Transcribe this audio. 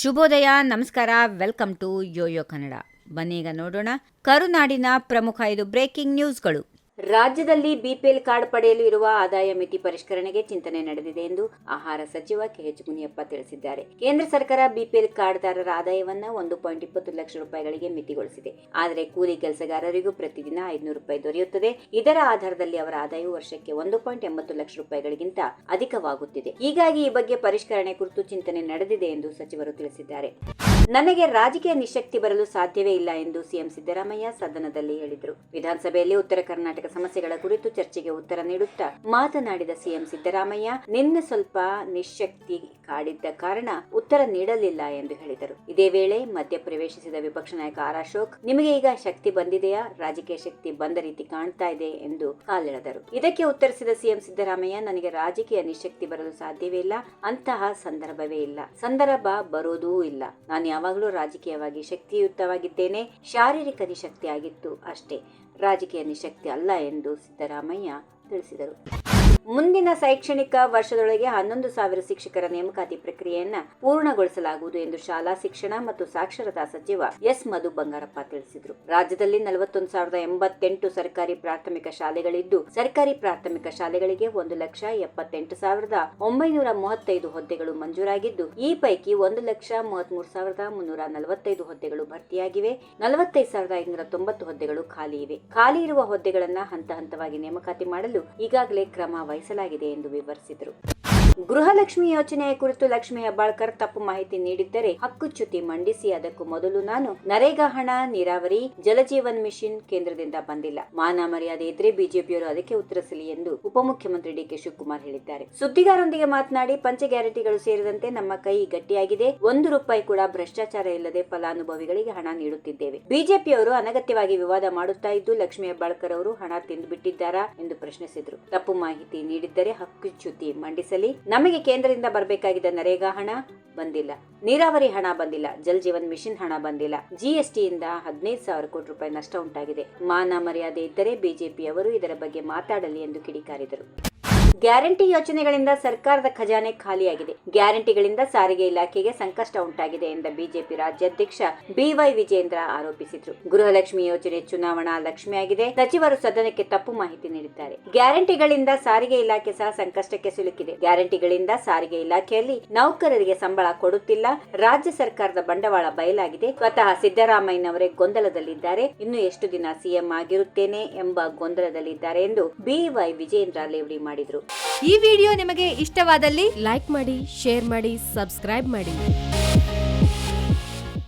ಶುಭೋದಯ, ನಮಸ್ಕಾರ, welcome to Yoyo Kannada. ಬನ್ನೀಗ ನೋಡೋಣ ಕರುನಾಡಿನ ಪ್ರಮುಖ 5 ಬ್ರೇಕಿಂಗ್ ನ್ಯೂಸ್ಗಳು. ರಾಜ್ಯದಲ್ಲಿ ಬಿಪಿಎಲ್ ಕಾರ್ಡ್ ಪಡೆಯಲು ಇರುವ ಆದಾಯ ಮಿತಿ ಪರಿಷ್ಕರಣೆಗೆ ಚಿಂತನೆ ನಡೆದಿದೆ ಎಂದು ಆಹಾರ ಸಚಿವ ಕೆಎಚ್ ಮುನಿಯಪ್ಪ ತಿಳಿಸಿದ್ದಾರೆ. ಕೇಂದ್ರ ಸರ್ಕಾರ ಬಿಪಿಎಲ್ ಕಾರ್ಡ್ದಾರರ ಆದಾಯವನ್ನು 1.20 ಲಕ್ಷ ರೂಪಾಯಿಗಳಿಗೆ ಮಿತಿಗೊಳಿಸಿದೆ. ಆದರೆ ಕೂಲಿ ಕೆಲಸಗಾರರಿಗೂ ಪ್ರತಿದಿನ 500 ರೂಪಾಯಿ ದೊರೆಯುತ್ತದೆ. ಇದರ ಆಧಾರದಲ್ಲಿ ಅವರ ಆದಾಯವು ವರ್ಷಕ್ಕೆ 1.80 ಲಕ್ಷ ರೂಪಾಯಿಗಳಿಗಿಂತ ಅಧಿಕವಾಗುತ್ತಿದೆ. ಹೀಗಾಗಿ ಈ ಬಗ್ಗೆ ಪರಿಷ್ಕರಣೆ ಕುರಿತು ಚಿಂತನೆ ನಡೆದಿದೆ ಎಂದು ಸಚಿವರು ತಿಳಿಸಿದ್ದಾರೆ. ನನಗೆ ರಾಜಕೀಯ ನಿಶಕ್ತಿ ಬರಲು ಸಾಧ್ಯವೇ ಇಲ್ಲ ಎಂದು ಸಿಎಂ ಸಿದ್ದರಾಮಯ್ಯ ಸದನದಲ್ಲಿ ಹೇಳಿದರು. ವಿಧಾನಸಭೆಯಲ್ಲಿ ಉತ್ತರ ಕರ್ನಾಟಕ ಸಮಸ್ಯೆಗಳ ಕುರಿತು ಚರ್ಚೆಗೆ ಉತ್ತರ ನೀಡುತ್ತಾ ಮಾತನಾಡಿದ ಸಿಎಂ ಸಿದ್ದರಾಮಯ್ಯ, ನಿನ್ನೆ ಸ್ವಲ್ಪ ನಿಶಕ್ತಿ ಕಾಡಿದ್ದ ಕಾರಣ ಉತ್ತರ ನೀಡಲಿಲ್ಲ ಎಂದು ಹೇಳಿದರು. ಇದೇ ವೇಳೆ ಮಧ್ಯ ಪ್ರವೇಶಿಸಿದ ವಿಪಕ್ಷ ನಾಯಕ ಆರ್ ಅಶೋಕ್, ನಿಮಗೆ ಈಗ ಶಕ್ತಿ ಬಂದಿದೆಯಾ? ರಾಜಕೀಯ ಶಕ್ತಿ ಬಂದ ರೀತಿ ಕಾಣ್ತಾ ಇದೆ ಎಂದು ಕಾಲೆಳೆದರು. ಇದಕ್ಕೆ ಉತ್ತರಿಸಿದ ಸಿಎಂ ಸಿದ್ದರಾಮಯ್ಯ, ನನಗೆ ರಾಜಕೀಯ ನಿಶಕ್ತಿ ಬರಲು ಸಾಧ್ಯವೇ ಇಲ್ಲ, ಅಂತಹ ಸಂದರ್ಭವೇ ಇಲ್ಲ, ಸಂದರ್ಭ ಬರೋದೂ ಇಲ್ಲ. ನಾನು ಯಾವಾಗಲೂ ರಾಜಕೀಯವಾಗಿ ಶಕ್ತಿಯುತವಾಗಿದ್ದೇನೆ, ಶಾರೀರಿಕ ನಿಶಕ್ತಿ ಆಗಿತ್ತು ಅಷ್ಟೇ, ರಾಜಕೀಯ ನಿಶಕ್ತಿ ಅಲ್ಲ ಎಂದು ಸಿದ್ದರಾಮಯ್ಯ ತಿಳಿಸಿದರು. ಮುಂದಿನ ಶೈಕ್ಷಣಿಕ ವರ್ಷದೊಳಗೆ 11,000 ಶಿಕ್ಷಕರ ನೇಮಕಾತಿ ಪ್ರಕ್ರಿಯೆಯನ್ನು ಪೂರ್ಣಗೊಳಿಸಲಾಗುವುದು ಎಂದು ಶಾಲಾ ಶಿಕ್ಷಣ ಮತ್ತು ಸಾಕ್ಷರತಾ ಸಚಿವ ಎಸ್ ಮಧು ಬಂಗಾರಪ್ಪ ತಿಳಿಸಿದರು. ರಾಜ್ಯದಲ್ಲಿ 41,088 ಸರ್ಕಾರಿ ಪ್ರಾಥಮಿಕ ಶಾಲೆಗಳಿದ್ದು, ಸರ್ಕಾರಿ ಪ್ರಾಥಮಿಕ ಶಾಲೆಗಳಿಗೆ 1,78,935 ಹುದ್ದೆಗಳು ಮಂಜೂರಾಗಿದ್ದು, ಈ ಪೈಕಿ 1,33,345 ಹುದ್ದೆಗಳು ಭರ್ತಿಯಾಗಿವೆ. 45,590 ಹುದ್ದೆಗಳು ಖಾಲಿ ಇವೆ. ಖಾಲಿ ಇರುವ ಹುದ್ದೆಗಳನ್ನು ಹಂತ ಹಂತವಾಗಿ ನೇಮಕಾತಿ ಮಾಡಲು ಈಗಾಗಲೇ ಕ್ರಮ ವಹಿಸಲಾಗಿದೆ ಎಂದು ವಿವರಿಸಿದರು. ಗೃಹಲಕ್ಷ್ಮಿ ಯೋಜನೆಯ ಕುರಿತು ಲಕ್ಷ್ಮೀ ಹೆಬ್ಬಾಳ್ಕರ್ ತಪ್ಪು ಮಾಹಿತಿ ನೀಡಿದ್ದರೆ ಹಕ್ಕುಚ್ಯುತಿ ಮಂಡಿಸಿ, ಅದಕ್ಕೂ ಮೊದಲು ನಾನು ನರೇಗಾ ಹಣ, ನೀರಾವರಿ, ಜಲಜೀವನ್ ಮಿಷನ್ ಕೇಂದ್ರದಿಂದ ಬಂದಿಲ್ಲ, ಮಾನ ಮರ್ಯಾದೆ ಇದ್ರೆ ಬಿಜೆಪಿಯವರು ಅದಕ್ಕೆ ಉತ್ತರಿಸಲಿ ಎಂದು ಉಪಮುಖ್ಯಮಂತ್ರಿ ಡಿಕೆ ಶಿವಕುಮಾರ್ ಹೇಳಿದ್ದಾರೆ. ಸುದ್ದಿಗಾರರೊಂದಿಗೆ ಮಾತನಾಡಿ, ಪಂಚ ಗ್ಯಾರಂಟಿಗಳು ಸೇರಿದಂತೆ ನಮ್ಮ ಕೈ ಗಟ್ಟಿಯಾಗಿದೆ, 1 ರೂಪಾಯಿ ಕೂಡ ಭ್ರಷ್ಟಾಚಾರ ಇಲ್ಲದೆ ಫಲಾನುಭವಿಗಳಿಗೆ ಹಣ ನೀಡುತ್ತಿದ್ದೇವೆ. ಬಿಜೆಪಿಯವರು ಅನಗತ್ಯವಾಗಿ ವಿವಾದ ಮಾಡುತ್ತಾ ಇದ್ದು, ಲಕ್ಷ್ಮೀ ಹೆಬ್ಬಾಳ್ಕರ್ ಅವರು ಹಣ ತಿಂದು ಬಿಟ್ಟಿದ್ದಾರಾ ಎಂದು ಪ್ರಶ್ನಿಸಿದರು. ತಪ್ಪು ಮಾಹಿತಿ ನೀಡಿದ್ದರೆ ಹಕ್ಕುಚ್ಯುತಿ ಮಂಡಿಸಲಿ. ನಮಗೆ ಕೇಂದ್ರದಿಂದ ಬರಬೇಕಾಗಿದ್ದ ನರೇಗಾ ಹಣ ಬಂದಿಲ್ಲ, ನೀರಾವರಿ ಹಣ ಬಂದಿಲ್ಲ, ಜಲ್ ಜೀವನ್ ಮಿಷನ್ ಹಣ ಬಂದಿಲ್ಲ, ಜಿಎಸ್ಟಿಯಿಂದ 15,000 ಕೋಟಿ ರೂಪಾಯಿ ನಷ್ಟ ಉಂಟಾಗಿದೆ. ಮಾನ ಮರ್ಯಾದೆ ಇದ್ದರೆ ಬಿಜೆಪಿಯವರು ಇದರ ಬಗ್ಗೆ ಮಾತಾಡಲಿ ಎಂದು ಕಿಡಿಕಾರಿದರು. ಗ್ಯಾರಂಟಿ ಯೋಜನೆಗಳಿಂದ ಸರ್ಕಾರದ ಖಜಾನೆ ಖಾಲಿಯಾಗಿದೆ. ಗ್ಯಾರಂಟಿಗಳಿಂದ ಸಾರಿಗೆ ಇಲಾಖೆಗೆ ಸಂಕಷ್ಟ ಉಂಟಾಗಿದೆ ಎಂದ ಬಿಜೆಪಿ ರಾಜ್ಯಾಧ್ಯಕ್ಷ ಬಿವೈ ವಿಜೇಂದ್ರ ಆರೋಪಿಸಿದರು. ಗೃಹಲಕ್ಷ್ಮಿ ಯೋಜನೆ ಚುನಾವಣಾ ಲಕ್ಷ್ಮಿಯಾಗಿದೆ. ಸಚಿವರು ಸದನಕ್ಕೆ ತಪ್ಪು ಮಾಹಿತಿ ನೀಡಿದ್ದಾರೆ. ಗ್ಯಾರಂಟಿಗಳಿಂದ ಸಾರಿಗೆ ಇಲಾಖೆ ಸಹ ಸಂಕಷ್ಟಕ್ಕೆ ಸಿಲುಕಿದೆ. ಗ್ಯಾರಂಟಿಗಳಿಂದ ಸಾರಿಗೆ ಇಲಾಖೆಯಲ್ಲಿ ನೌಕರರಿಗೆ ಸಂಬಳ ಕೊಡುತ್ತಿಲ್ಲ. ರಾಜ್ಯ ಸರ್ಕಾರದ ಬಂಡವಾಳ ಬಯಲಾಗಿದೆ. ಸ್ವತಃ ಸಿದ್ದರಾಮಯ್ಯನವರೇ ಗೊಂದಲದಲ್ಲಿದ್ದಾರೆ. ಇನ್ನು ಎಷ್ಟು ದಿನ ಸಿಎಂ ಆಗಿರುತ್ತೇನೆ ಎಂಬ ಗೊಂದಲದಲ್ಲಿದ್ದಾರೆ ಎಂದು ಬಿವೈ ವಿಜೇಂದ್ರ ಲೇವಡಿ ಮಾಡಿದರು. ಈ ವಿಡಿಯೋ ನಿಮಗೆ ಇಷ್ಟವಾದಲ್ಲಿ ಲೈಕ್ ಮಾಡಿ, ಶೇರ್ ಮಾಡಿ, ಸಬ್ಸ್ಕ್ರೈಬ್ ಮಾಡಿ.